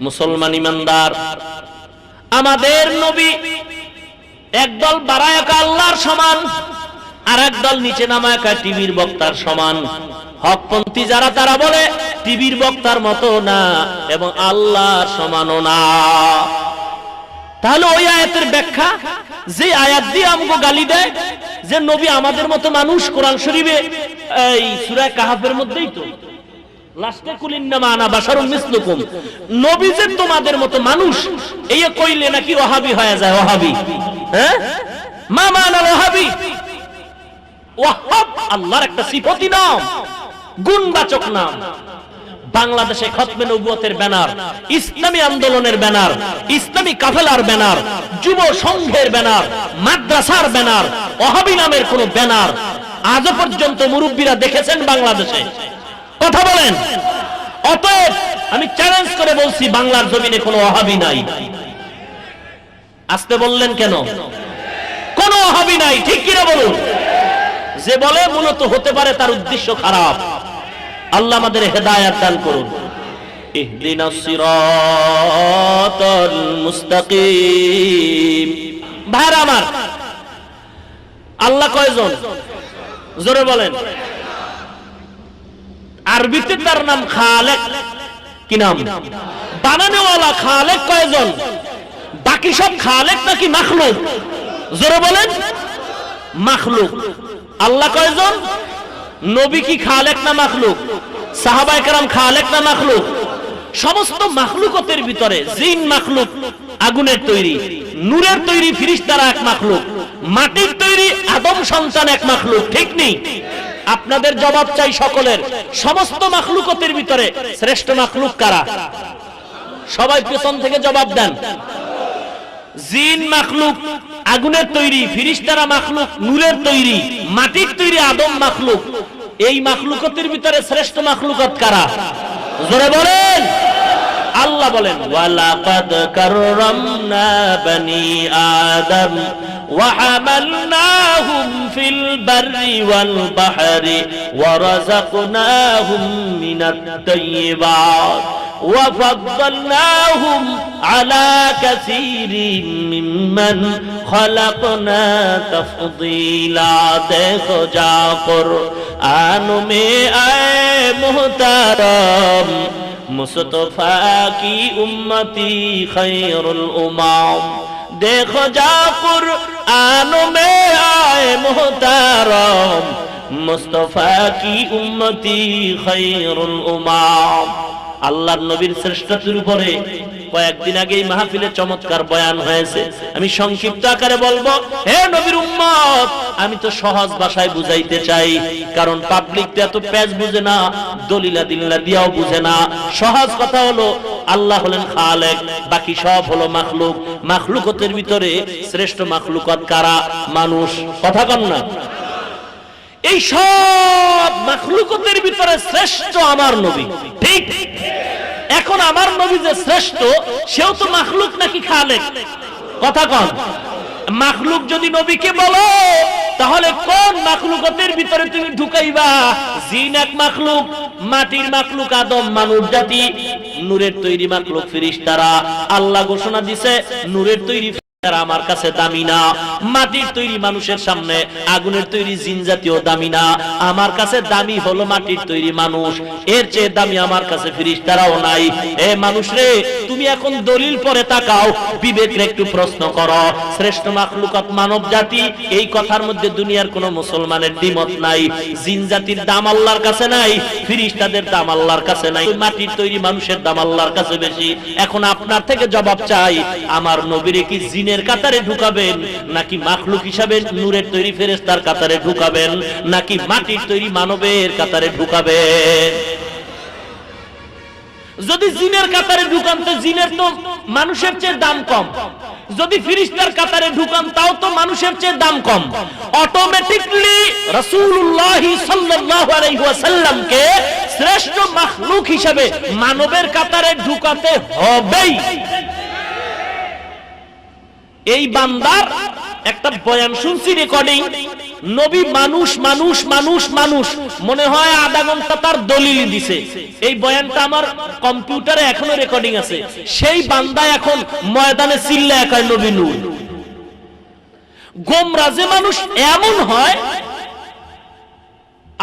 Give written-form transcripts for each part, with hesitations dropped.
মুসলমান ইমানদার, আমাদের নবী একদল বাড়ায় আল্লাহর সমান, আর একদল নিচে নামায় টিভির বক্তার সমান। হকপন্থী যারা তারা বলে টিভির বক্তার মতো না এবং আল্লাহর সমানও না। তাহলে ওই আয়াতের ব্যাখ্যা, যে আয়াত দিয়ে আমগো গালি দেয় যে নবী আমাদের মতো মানুষ, কোরআন শরীফে এই সূরা কাহাফের মধ্যেই তো লাস্টে কুলিন্নামা আনা বাশারুম মিসলুকুম, নবী যে তোমাদের মতো মানুষ, এই কইলে নাকি ওয়াহাবি হয়ে যায়। ওয়াহাবি, হ্যাঁ, মা মানা ওয়াহাবি। ওয়াহাব আল্লাহর একটা সিফতি নাম, গুণবাচক নাম। বাংলাদেশে খতমে নবুয়তের ব্যানার, ইসলামী আন্দোলনের ব্যানার, ইসলামী কাফেলার ব্যানার, যুব সংঘের ব্যানার, মাদ্রাসার ব্যানার, ওয়াহাবি নামের কোন ব্যানার আজ পর্যন্ত মুরব্বীরা দেখেছেন বাংলাদেশে? কথা বলেন। অতএব আমি চ্যালেঞ্জ করে বলছি, বাংলার জমিনে কোনো ওয়াহাবি নাই। আসতে বললেন কেন? কোনো ওয়াহাবি নাই, ঠিক কিনা বলুন? যে বলে মূলত হতে পারে তার উদ্দেশ্য খারাপ। আল্লাহ আমাদের হেদায়েত দান করুন। ইহদিনাস সিরাতাল মুস্তাকিম। ভাইরা আমার, আল্লাহ কয়জন? জোরে বলেন। আরবিতে তার নাম খালেক। কি নাম? বানানেওয়ালা। খালেক কয়জন? বাকি সব খালেক নাকি মাখলুক? জোরে বলেন। মাখলুক। আল্লাহ কয়জন? নবী কি খালেক না মাখলুক? সাহাবায়ে কেরাম খালেক না মাখলুক? সমস্ত মাখলুকতের ভিতরে জিন মাখলুক, আগুনের তৈরি, নূরের তৈরি ফেরেশতারা এক মাখলুক, মাটির তৈরি আদম সন্তান এক মাখলুক, ঠিক নেই? আপনাদের জবাব চাই সকলের। সমস্ত মাখলুকতের ভিতরে শ্রেষ্ঠ মাখলুক কারা? সবাই পেছন থেকে জবাব দেন। জিন মাখলুক, আগুনের তৈরি, ফেরেশতারা মাখলুক, নূরের তৈরি, মাটির তৈরি আদম মাখলুক। এই মাখলুকতের ভিতরে শ্রেষ্ঠ মাখলুকত কারা? জোরে বলেন। আল্লাহ বলেন, ওয়ালাকাদ কাররামনা বনি আদম ওয়া হামালনাহুম ফিল বাররি ওয়াল বাহরি ওয়া রাযাকনাহুম মিনাত তাইয়্যিবাত ওয়া ফাদ্দালনাহুম আলা কাসীরিন মিম্মান খালাকনা তাফদীলা। দেখো যা কুরআন মে আয়ে মুহতারাম मुस्तफा की उम्मती खैरुल उम्म। देखो जा कुरआन में आए मुहतारम मुस्तफा की उम्मती खैरुल उम्म। আল্লাহর নবীর শ্রেষ্ঠত্বের উপরে কয়েকদিন আগেই মাহফিলে চমৎকার বয়ান হয়েছে। আমি সংক্ষিপ্ত আকারে বলবো। হে নবীর উম্মত, আমি তো সহজ ভাষায় বুঝাইতে চাই, কারণ পাবলিক তো এত পেজ বুঝে না, দলিলা দিল্লা দিয়াও বুঝে না। সহজ কথা হলো, আল্লাহ হলেন খালেক, বাকি সব হলো মাখলুক। মাখলুকতের ভিতরে শ্রেষ্ঠ মাখলুকত কারা? মানুষ। কথা কন না? এই সব মাখলুকতের ভিতরে শ্রেষ্ঠ আমার নবী, ঠিক? এখন আমার নবী যে শ্রেষ্ঠ, সেও তো মাখলুক নাকি খালেক? কথা কন। মাখলুক যদি নবীকে বলো, তাহলে কোন মাখলুকতের ভিতরে তুমি ঢুকাইবা? জিন এক মাখলুক, মাটির মাখলুক আদম মানব জাতি, নূরের তৈরি মাখলুক ফেরেশতারা। আল্লাহ ঘোষণা দিছে, নূরের তৈরি আমার কাছে দামি না, মাটির তৈরি মানুষের সামনে আগুনের তৈরি জিন জাতীয় দামি না। আমার কাছে দামি হলো মাটির তৈরি মানুষ, এর চেয়ে দামি আমার কাছে ফেরেশতারাও নাই। এ মানুষ রে, তুমি এখন দলিল পরে তাকাও, বিবেকরে একটু প্রশ্ন করো। শ্রেষ্ঠ মাখলুকাত মানব জাতি, এই কথার মধ্যে দুনিয়ার কোন মুসলমানের দ্বিমত নাই। জিন জাতির দাম আল্লাহর কাছে নাই, ফেরেশতাদের দাম আল্লাহর কাছে নাই, মাটির তৈরি মানুষের দাম আল্লাহর কাছে বেশি। এখন আপনার থেকে জবাব চাই, আমার নবীরে কি জিনের কাতারে ঢুকাবেন, নাকি মাখলুক হিসাবে নূরের তৈরি ফেরেশতার কাতারে ঢুকাবেন, নাকি মাটির তৈরি মানবের কাতারে ঢুকাবেন? যদি জিনের কাতারে ঢুকান, তো জিনের তো মানুষের চেয়ে দাম কম। যদি ফেরেশতার কাতারে ঢুকান, তাও তো মানুষের চেয়ে দাম কম। অটোমেটিকলি রাসূলুল্লাহ সাল্লাল্লাহু আলাইহি ওয়াসাল্লামকে শ্রেষ্ঠ মাখলুক হিসাবে মানবের কাতারে ঢুকাতে হবেই। এই বান্দার একটা বয়ান শুনছি রেকর্ডিং, নবী মানুষ মানুষ মানুষ মানুষ মনে হয় আধা ঘন্টা তার দলিল দিছে। এই বয়ানটা আমার কম্পিউটারে এখনো রেকর্ডিং আছে। সেই বান্দা এখন ময়দানে চিল্লায় কয় নবী নূর। গোমরা যে মানুষ এমন হয়,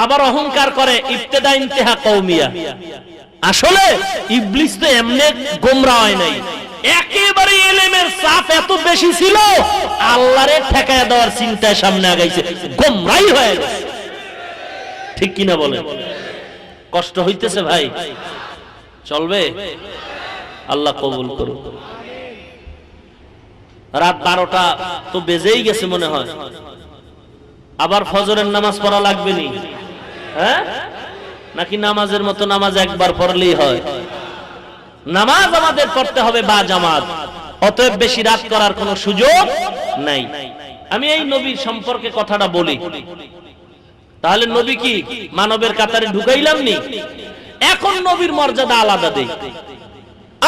আবার অহংকার করে ইবতেদা ইন্তেহা কওমিয়া। আসলে ইবলিস তো এমনি গোমরা হয় নাই, একেবারে ইলমের চাপ এত বেশি ছিল, আল্লাহরে ঠেকায় দেওয়ার চিন্তায় সামনে আগাইছে, গোমরাই হয়ে গেছে। ঠিক কিনা বলেন? কষ্ট হইতেছে ভাই? চলবে? আল্লাহ কবুল করুন। রাত 12টা তো বেজেই গেছে মনে হয়। আবার ফজরের নামাজ পড়া লাগবে নি? হ্যাঁ, নাকি নামাজের মতো নামাজ একবার পড়লেই হয়? নামাজ আমাদের পড়তে হবে বা জামাত, অতএব বেশি রাত করার কোনো সুযোগ নাই। আমি এই নবীর সম্পর্কে কথাটা বলি, তাহলে নবী কি মানবের কাতারে ঢুকাইলাম নি? এখন নবীর মর্যাদা আলাদা দেই,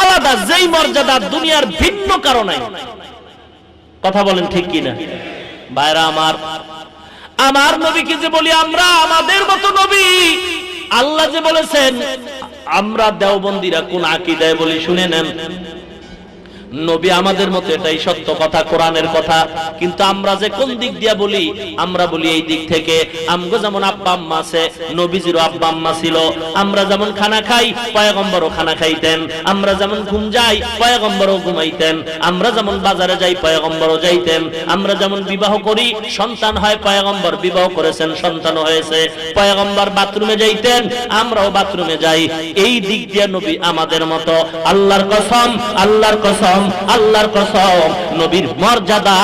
আলাদা, যেই মর্যাদা দুনিয়ার ভিন্ন কারণে। কথা বলেন ঠিক কিনা ভাইরা আমার? আমার নবীকে যে বলি আমরা আমাদের মতো নবী, আল্লাহ যে বলেছেন, আমরা দেওবন্দিরা কোন আকীদায় বলি শুনে নেন, নবী আমাদের মতো, এটাই সত্য কথা, কোরআনের কথা। কিন্তু আমরা যে কোন দিক দিয়া বলি, আমরা বলি এই দিক থেকে। আমগো যেমন আব্বা আম্মা আছে, নবীজিরও আব্বা আম্মা ছিল। আমরা যেমন খানা খাই, পয়গম্বরও খানা খাইতেন। আমরা যেমন ঘুম যাই, পয়গম্বরও ঘুমাইতেন। আমরা যেমন বাজারে যাই, পয়গম্বরও যাইতেন। আমরা যেমন বিবাহ করি, সন্তান হয়, পয়গম্বর বিবাহ করেছেন, সন্তান হয়েছে। পয়গম্বর বাথরুমে যাইতেন, আমরাও বাথরুমে যাই। এই দিক দিয়ে নবী আমাদের মতো। আল্লাহর কসম, আল্লাহর কসম, আল্লাহর কসম, নবীর মর্যাদা